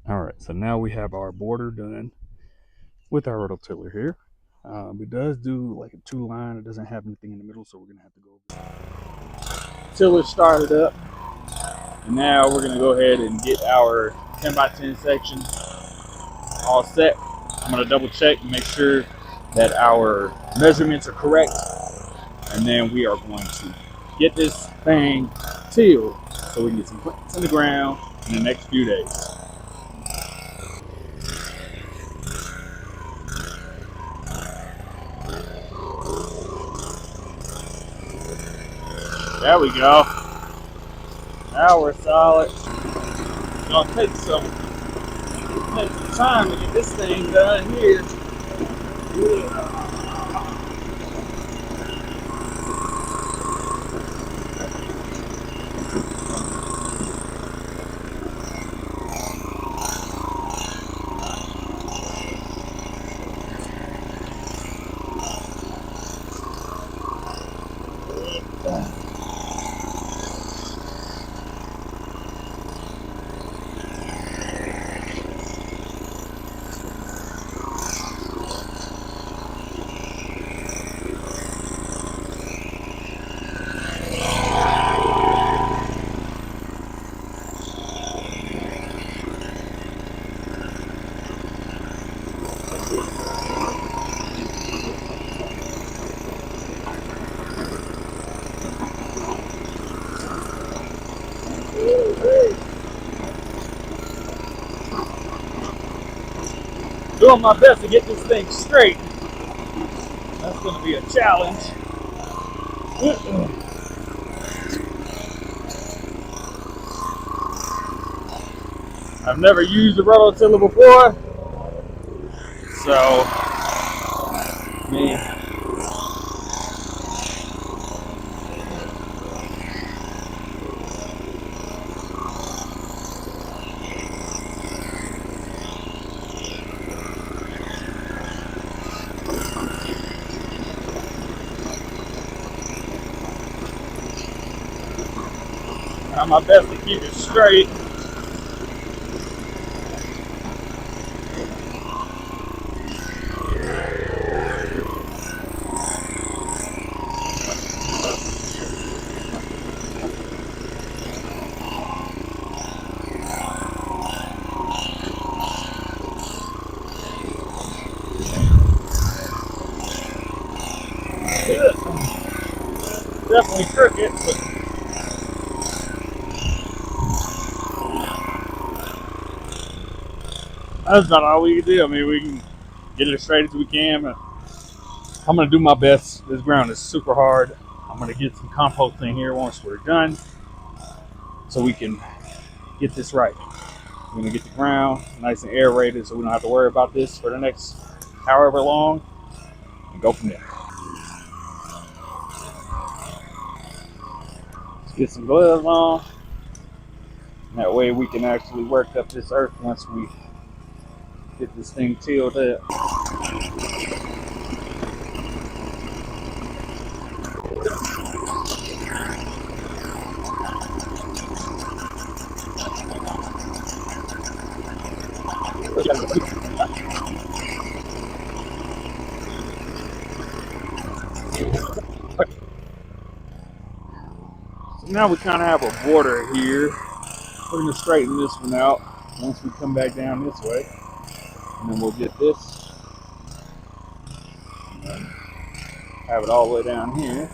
All right, so now we have our border done with our rototiller here. It does do like a 2 line. It doesn't have anything in the middle, so we're gonna have to go tiller started up. And now we're gonna go ahead and get our 10 by 10 section all set. I'm gonna double check and make sure that our measurements are correct, and then we are going to get this thing tilled so we can get some plants in the ground in the next few days. There we go. Now we're solid. It's gonna take some time to get this thing done here. Doing my best to get this thing straight. That's gonna be a challenge. I've never used a rototiller before, so man, trying my best to keep it straight. Definitely crooked, but that's about all we can do. I mean, we can get it as straight as we can. But I'm gonna do my best. This ground is super hard. I'm gonna get some compost in here once we're done, so we can get this right. We're gonna get the ground nice and aerated, so we don't have to worry about this for the next however long, and go from there. Let's get some gloves on. That way we can actually work up this earth once we get this thing tilled up. So now we kind of have a border here. We're going to straighten this one out once we come back down this way. And then we'll get this and have it all the way down here.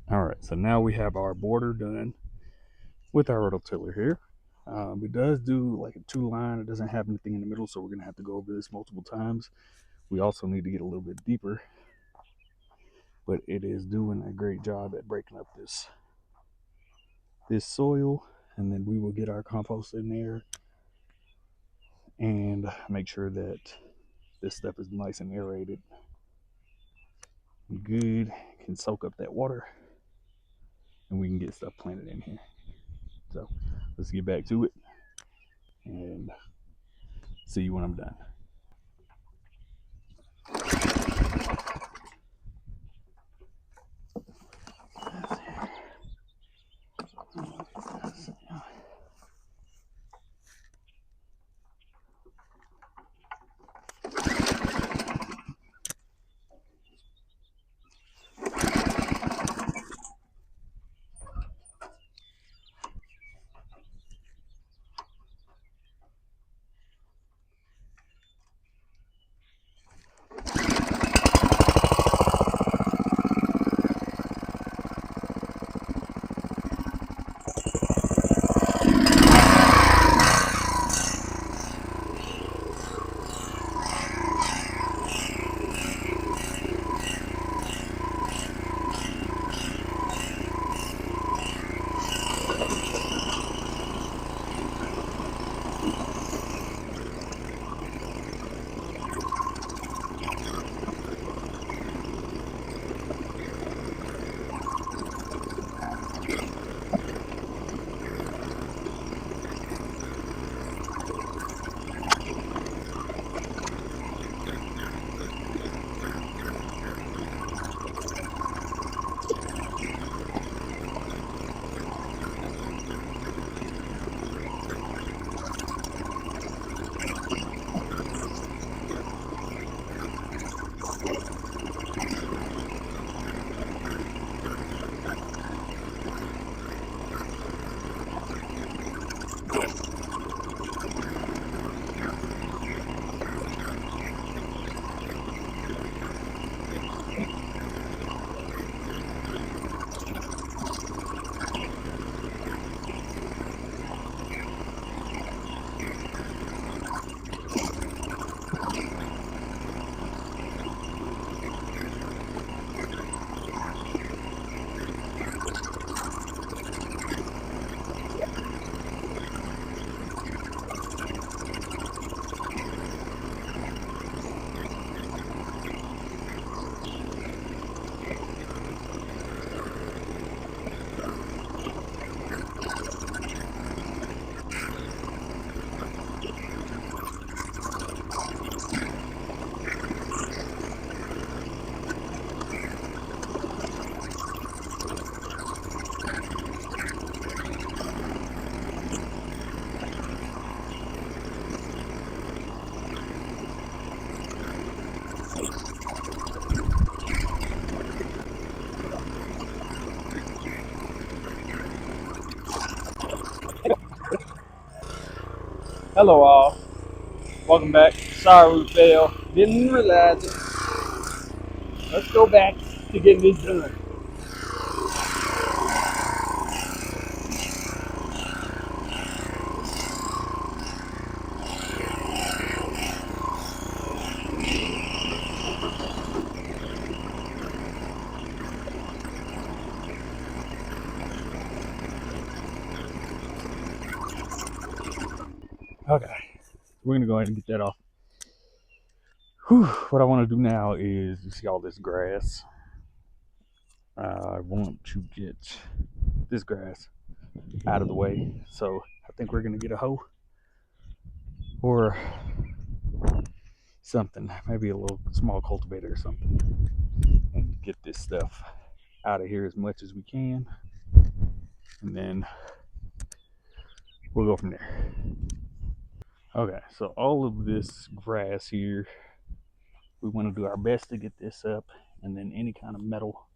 All right, so now we have our border done with our rototiller here. It does do like a 2 line. It doesn't have anything in the middle, so we're going to have to go over this multiple times. We also need to get a little bit deeper, but it is doing a great job at breaking up this soil, and then we will get our compost in there and make sure that this stuff is nice and aerated and good, can soak up that water, and we can get stuff planted in here. So let's get back to it and see you when I'm done. Hello all, welcome back. Sorry we failed, didn't realize it. Let's go back to getting this done. Okay, we're gonna go ahead and get that off. Whew. What I want to do now is, you see all this grass? I want to get this grass out of the way. So I think we're gonna get a hoe or something, maybe a little small cultivator or something, and get this stuff out of here as much as we can, and then we'll go from there. Okay, so all of this grass here, we want to do our best to get this up, and then any kind of metal.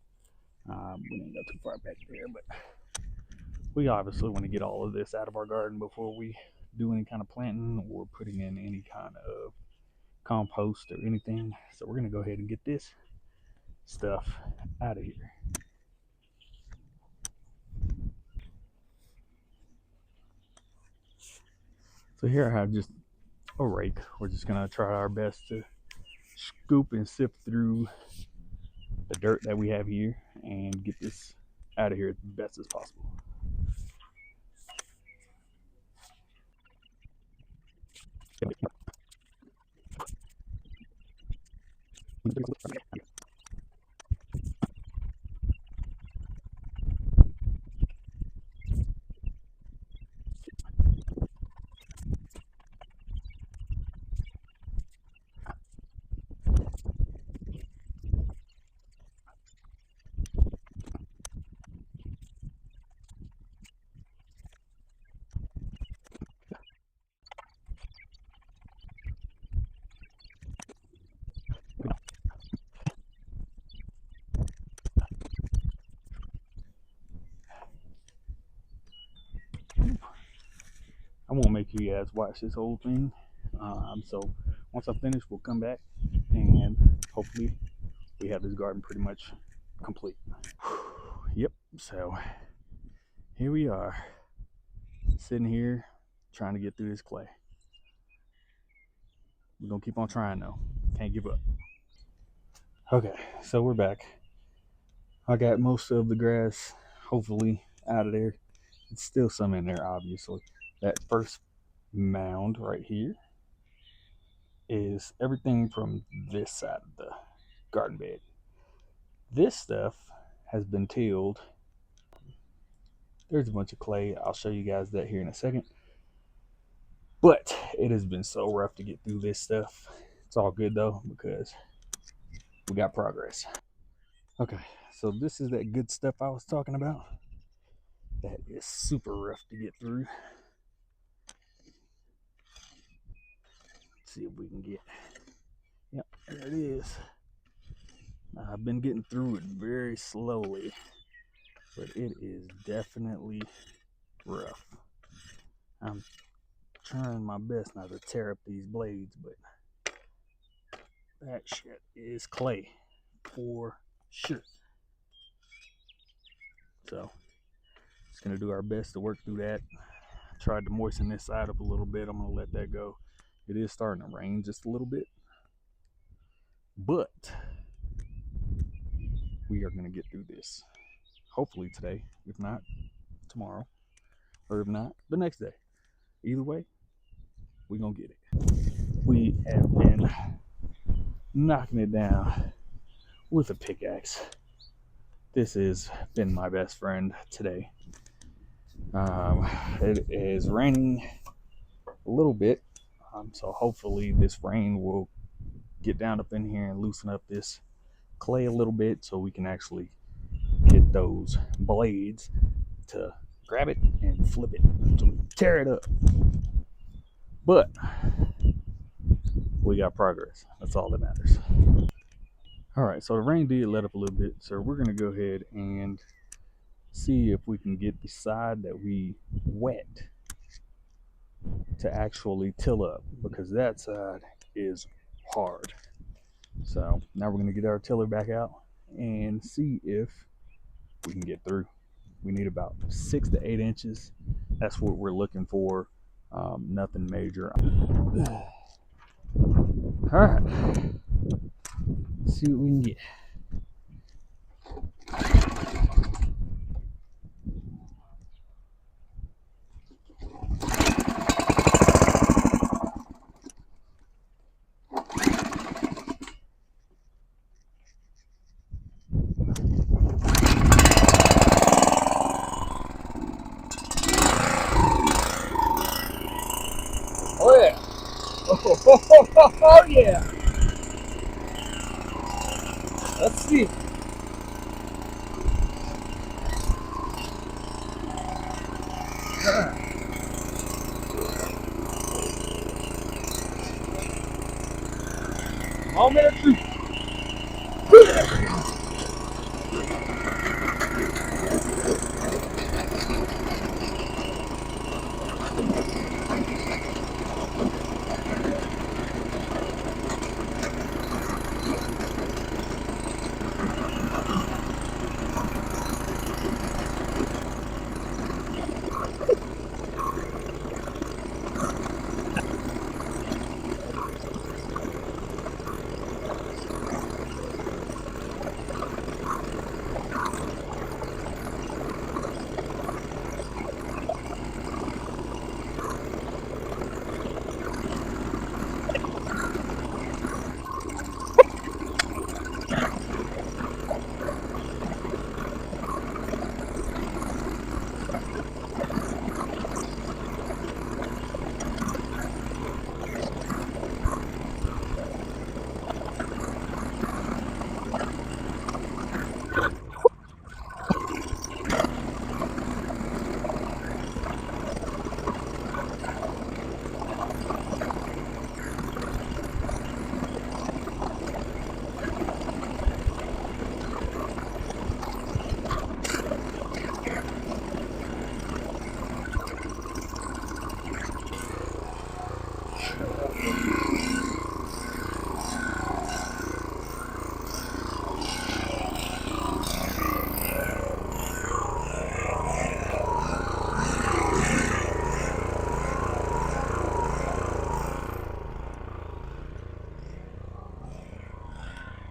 We didn't go too far back there, but we obviously want to get all of this out of our garden before we do any kind of planting or putting in any kind of compost or anything. So we're gonna go ahead and get this stuff out of here. So here I have just a rake. We're just gonna try our best to scoop and sift through the dirt that we have here and get this out of here as best as possible. I won't make you guys watch this whole thing. So once I finish, we'll come back and hopefully we have this garden pretty much complete. Yep, so here we are, sitting here trying to get through this clay. We're gonna keep on trying though, can't give up. Okay, so we're back. I got most of the grass hopefully out of there. It's still some in there, obviously. That first mound right here is everything from this side of the garden bed. This stuff has been tilled. There's a bunch of clay. I'll show you guys that here in a second. But it has been so rough to get through this stuff. It's all good though, because we got progress. Okay, so this is that good stuff I was talking about. That is super rough to get through. Let's see if we can get. Yep, there it is. I've been getting through it very slowly, but it is definitely rough. I'm trying my best not to tear up these blades, but that shit is clay for sure. So just gonna do our best to work through that. I tried to moisten this side up a little bit. I'm gonna let that go. It is starting to rain just a little bit, but we are gonna get through this. Hopefully today, if not tomorrow, or if not the next day. Either way, we're gonna get it. We have been knocking it down with a pickaxe. This has been my best friend today. It is raining a little bit, so hopefully this rain will get down up in here and loosen up this clay a little bit so we can actually get those blades to grab it and flip it to tear it up. But we got progress. That's all that matters. All right, so the rain did let up a little bit, so we're gonna go ahead and see if we can get the side that we wet to actually till up, because that side is hard. So now we're going to get our tiller back out and see if we can get through. We need about 6 to 8 inches. That's what we're looking for. Nothing major. All right, let's see what we can get. Oh yeah! Oh yeah! Let's see. Moment of truth.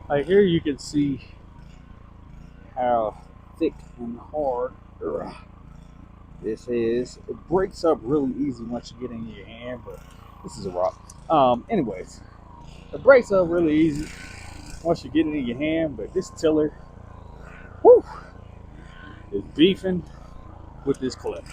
Right here you can see how thick and hard this is. It breaks up really easy once you get in your hand, but this is a rock. Anyways, it breaks up really easy once you get it in your hand, but this tiller, whew, is beefing with this clip.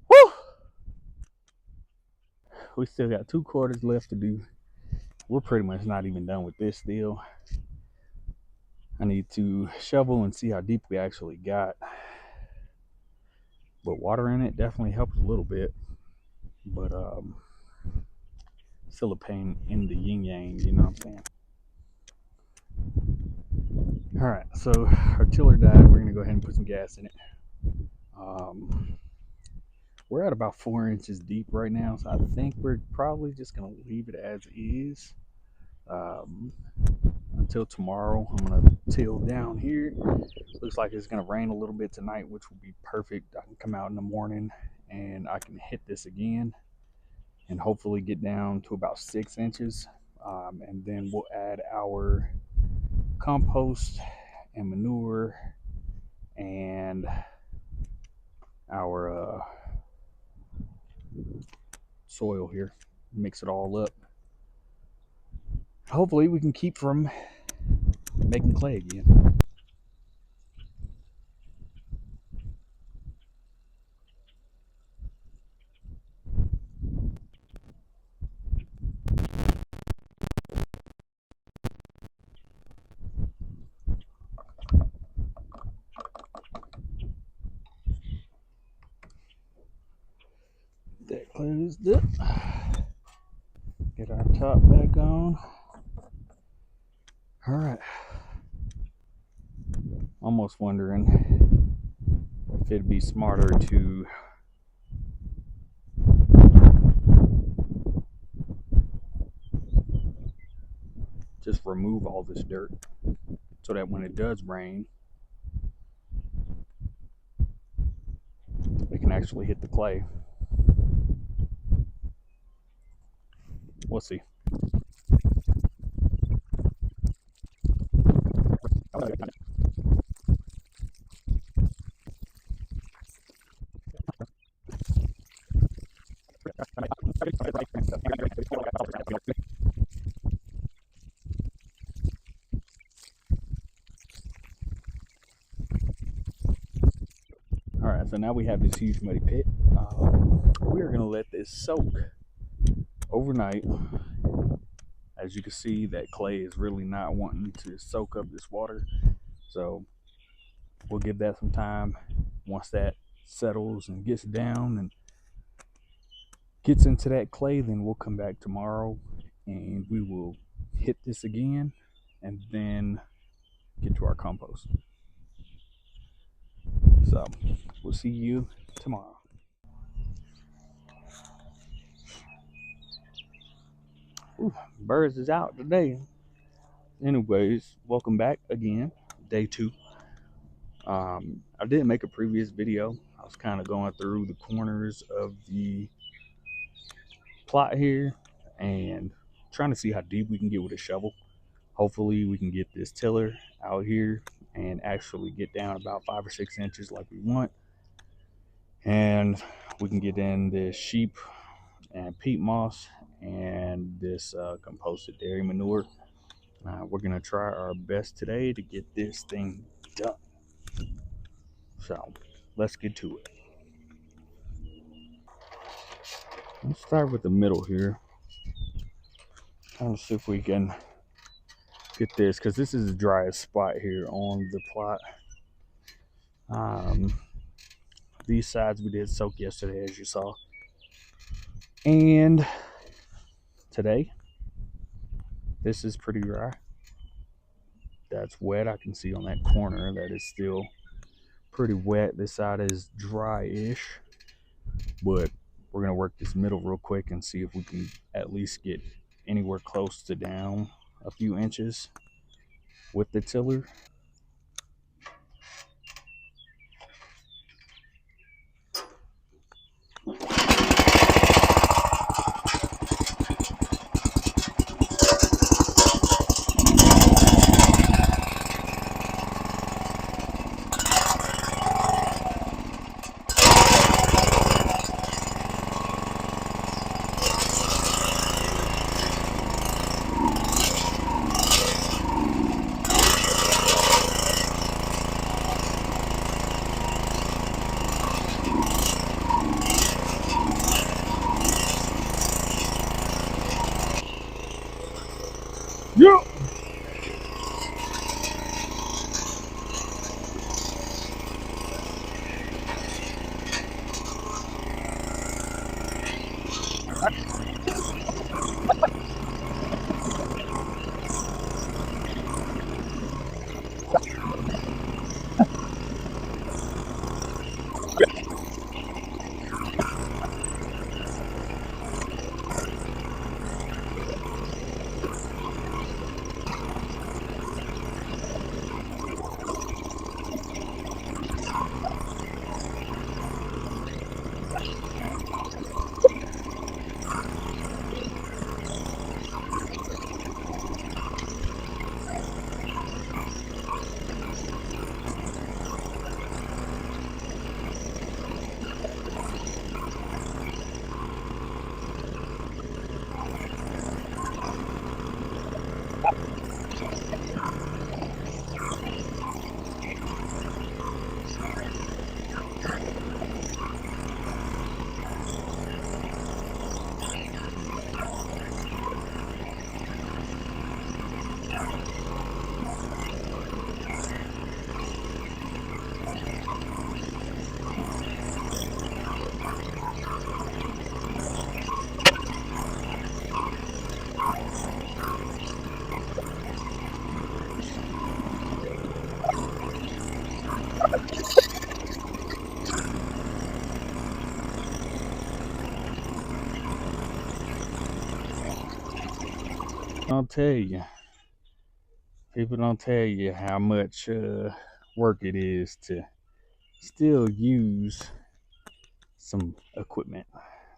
Whew. We still got 2 quarters left to do. We're pretty much not even done with this still. I need to shovel and see how deep we actually got. But water in it definitely helped a little bit. But still a pain in the yin yang, you know what I'm saying? All right, so our tiller died. We're gonna go ahead and put some gas in it. We're at about 4 inches deep right now, so I think we're probably just gonna leave it as is until tomorrow. I'm gonna till down here. Looks like it's gonna rain a little bit tonight, which will be perfect. I can come out in the morning and I can hit this again and hopefully get down to about 6 inches. and then we'll add our compost and manure and our soil here, mix it all up. Hopefully we can keep from making clay again. That closed it. Get our top back on. All right. Almost wondering if it'd be smarter to just remove all this dirt so that when it does rain, it can actually hit the clay. We'll see. All right, so now we have this huge muddy pit. We are going to let this soak overnight. As you can see, that clay is really not wanting to soak up this water. So we'll give that some time. Once that settles and gets down and gets into that clay, then we'll come back tomorrow and we will hit this again and then get to our compost. So we'll see you tomorrow. Ooh, birds is out today. Anyways, welcome back again, day 2. I didn't make a previous video. I was kind of going through the corners of the plot here and trying to see how deep we can get with a shovel. Hopefully we can get this tiller out here and actually get down about 5 or 6 inches like we want, and we can get in this sheep and peat moss and this composted dairy manure. We're gonna try our best today to get this thing done. So let's get to it. Let's start with the middle here. Let's see if we can get this, because this is the driest spot here on the plot. These sides we did soak yesterday, as you saw, and today this is pretty dry. That's wet. I can see on that corner that is still pretty wet. This side is dry-ish, but we're gonna work this middle real quick and see if we can at least get anywhere close to down a few inches with the tiller. Yeah. I'll tell you, people don't tell you how much work it is to still use some equipment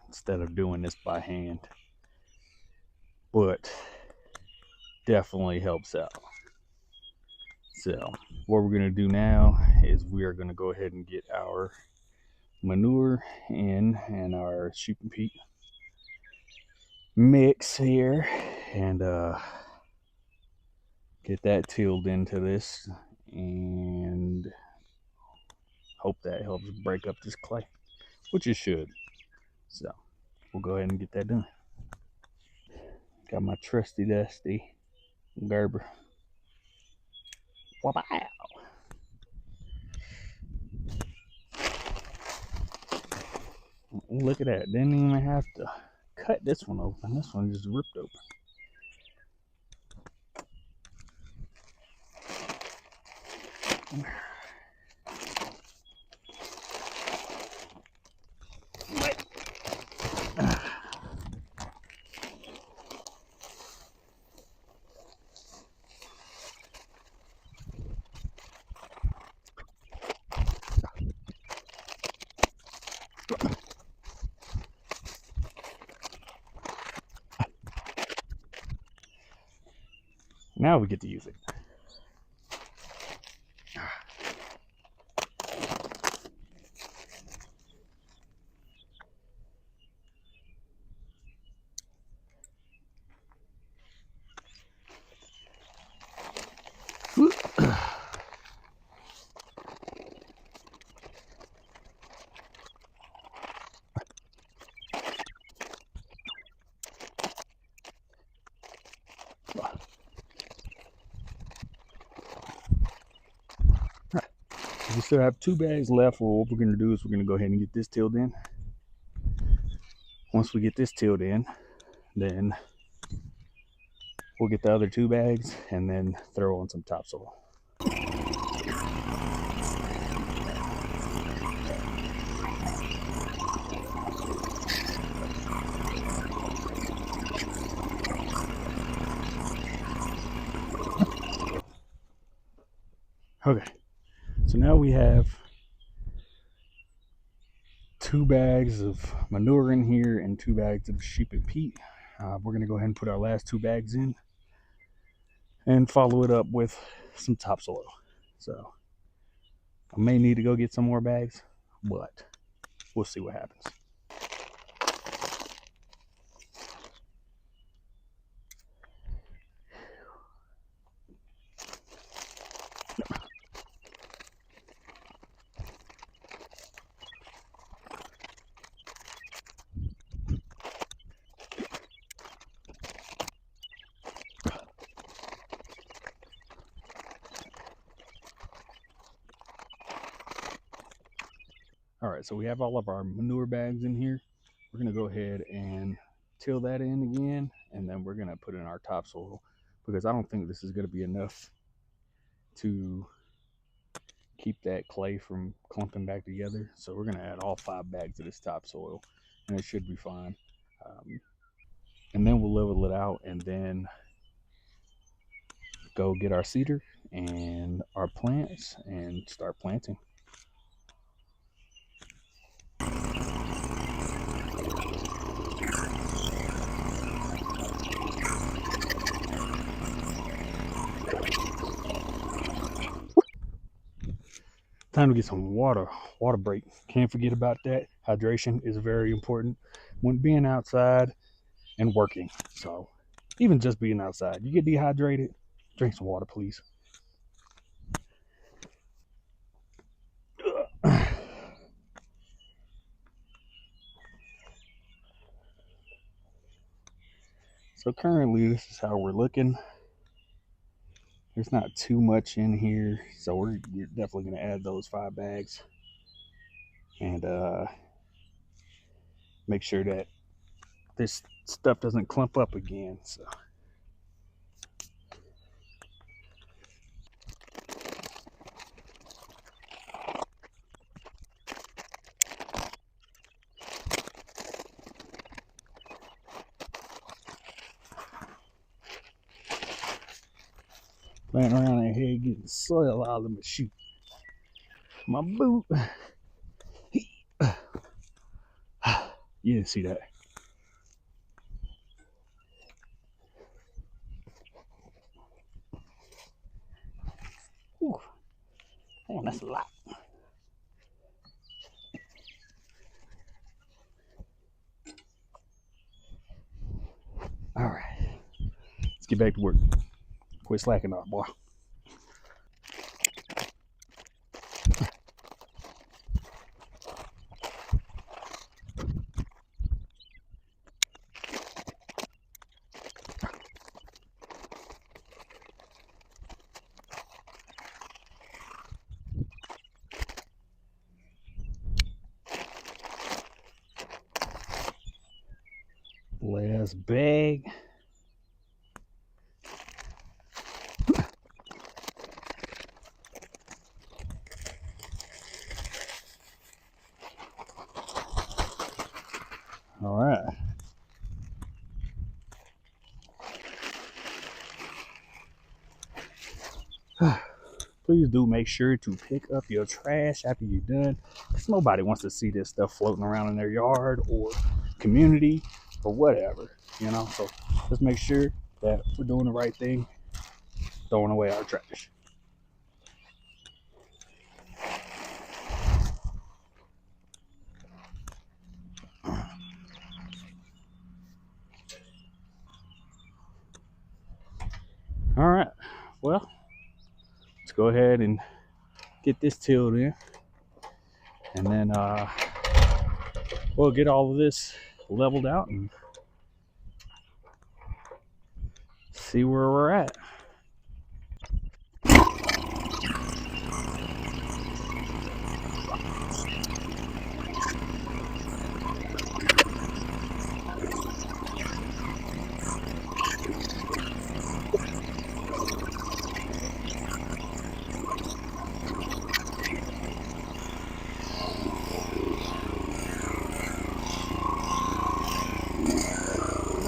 instead of doing this by hand, but definitely helps out. So what we're going to do now is we are going to go ahead and get our manure in and our sheep and peat mix here, and get that tilled into this, and hope that helps break up this clay, which it should. So we'll go ahead and get that done. Got my trusty dusty Gerber. Wow. Look at that. Didn't even have to cut this one open. This one just ripped open. Now we get to use it. We still have 2 bags left. Well, what we're going to do is we're going to go ahead and get this tilled in. Once we get this tilled in, then we'll get the other 2 bags and then throw on some topsoil. Okay, so now we have 2 bags of manure in here and 2 bags of sheep and peat. We're going to go ahead and put our last 2 bags in and follow it up with some topsoil. So I may need to go get some more bags, but we'll see what happens. All right, so we have all of our manure bags in here. We're going to go ahead and till that in again, and then we're going to put in our topsoil, because I don't think this is going to be enough to keep that clay from clumping back together. So we're going to add all 5 bags of this topsoil, and it should be fine. And then we'll level it out, and then go get our seeder and our plants and start planting. Time to get some water break. Can't forget about that. Hydration is very important when being outside and working. So even just being outside. You get dehydrated, drink some water, please. So currently, this is how we're looking. There's not too much in here, so we're definitely going to add those 5 bags and make sure that this stuff doesn't clump up again. So. Playing around in here getting soil out of my shoe. My boot. You didn't see that. Whew. Damn, that's a lot. All right. Let's get back to work. Quit slacking off, boy. Last bag. All right. Please do make sure to pick up your trash after you're done, because nobody wants to see this stuff floating around in their yard or community or whatever, you know. So just make sure that we're doing the right thing, throwing away our trash. All right, well, let's go ahead and get this tilled in, and then we'll get all of this leveled out and see where we're at.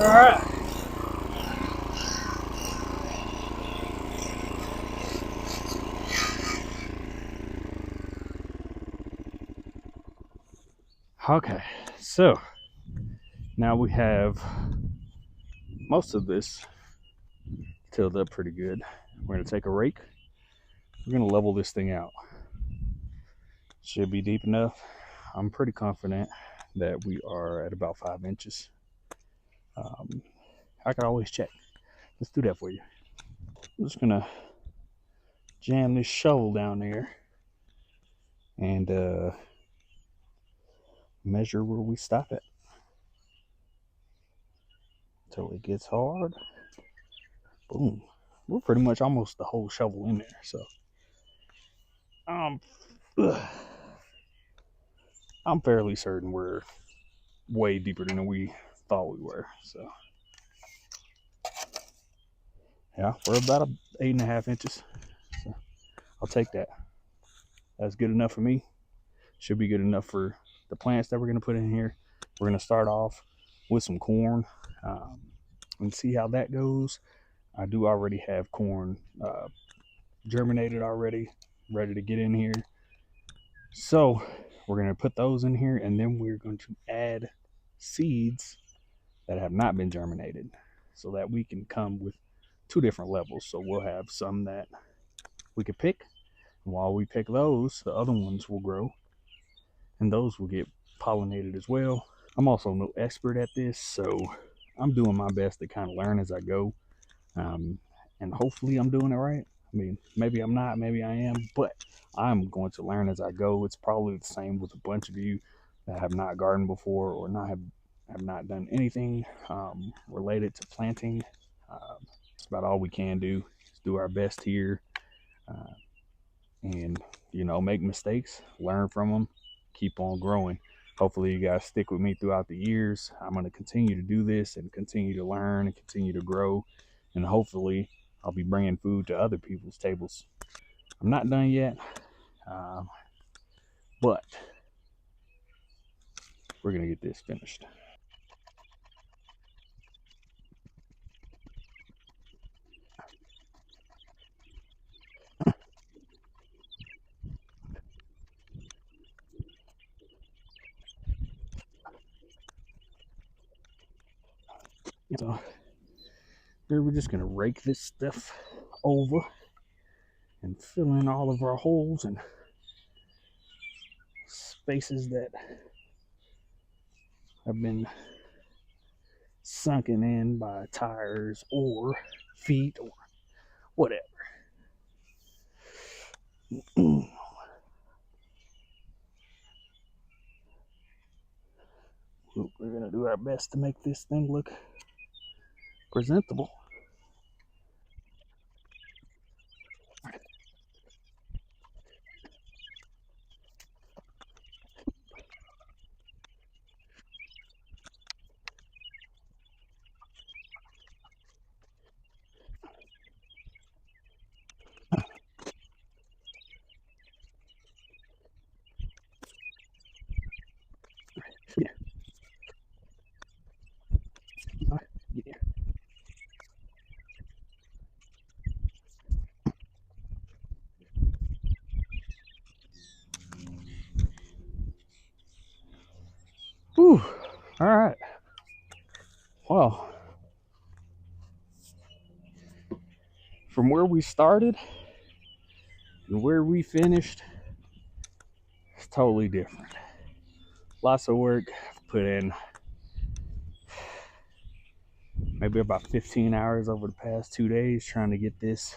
All right. Okay, so now we have most of this tilled up pretty good. We're going to take a rake. We're going to level this thing out. Should be deep enough. I'm pretty confident that we are at about 5 inches. I can always check. Let's do that for you. I'm just going to jam this shovel down there and measure where we stop at until it gets hard. Boom. We're pretty much almost the whole shovel in there. So I'm fairly certain we're way deeper than we thought we were. So yeah, we're about 8.5 inches. So I'll take that. That's good enough for me. Should be good enough for the plants that we're going to put in here. We're going to start off with some corn and see how that goes. I do already have corn germinated already, ready to get in here. So we're going to put those in here, and then we're going to add seeds that have not been germinated so that we can come with 2 different levels. So we'll have some that we could pick, and while we pick those, the other ones will grow, and those will get pollinated as well. I'm also no expert at this, so I'm doing my best to kind of learn as I go, and hopefully I'm doing it right. I mean, maybe I'm not, maybe I am, but I'm going to learn as I go. It's probably the same with a bunch of you that have not gardened before or have not done anything related to planting. It's about all we can do. Is do our best here, uh, and make mistakes, learn from them, keep on growing. Hopefully you guys stick with me throughout the years. I'm going to continue to do this and continue to learn and continue to grow, and hopefully I'll be bringing food to other people's tables. I'm not done yet, uh, but we're going to get this finished. So here we're just going to rake this stuff over and fill in all of our holes and spaces that have been sunken in by tires or feet or whatever. We're going to do our best to make this thing look presentable. Yeah. Yeah. Whew. All right. Well, from where we started and where we finished, it's totally different. Lots of work put in, maybe about 15 hours over the past 2 days trying to get this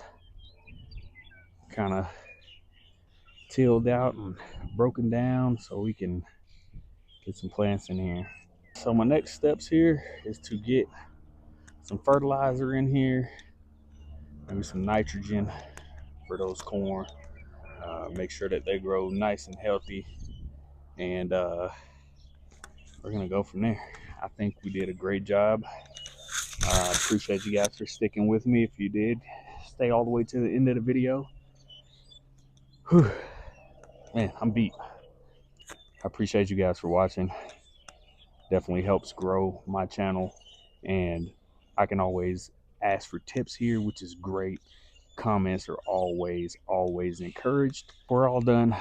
kind of tilled out and broken down so we can get some plants in here. So my next steps here is to get some fertilizer in here, maybe some nitrogen for those corn. Make sure that they grow nice and healthy, and we're gonna go from there. I think we did a great job. I appreciate you guys for sticking with me. If you did stay all the way to the end of the video, whew, man, I'm beat. I appreciate you guys for watching. Definitely helps grow my channel, and I can always ask for tips here, which is great. Comments are always encouraged. We're all done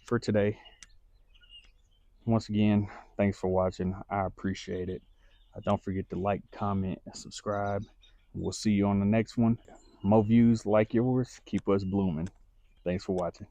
for today. Once again, thanks for watching. I appreciate it. Don't forget to like, comment, and subscribe. We'll see you on the next one. More views like yours keep us blooming. Thanks for watching.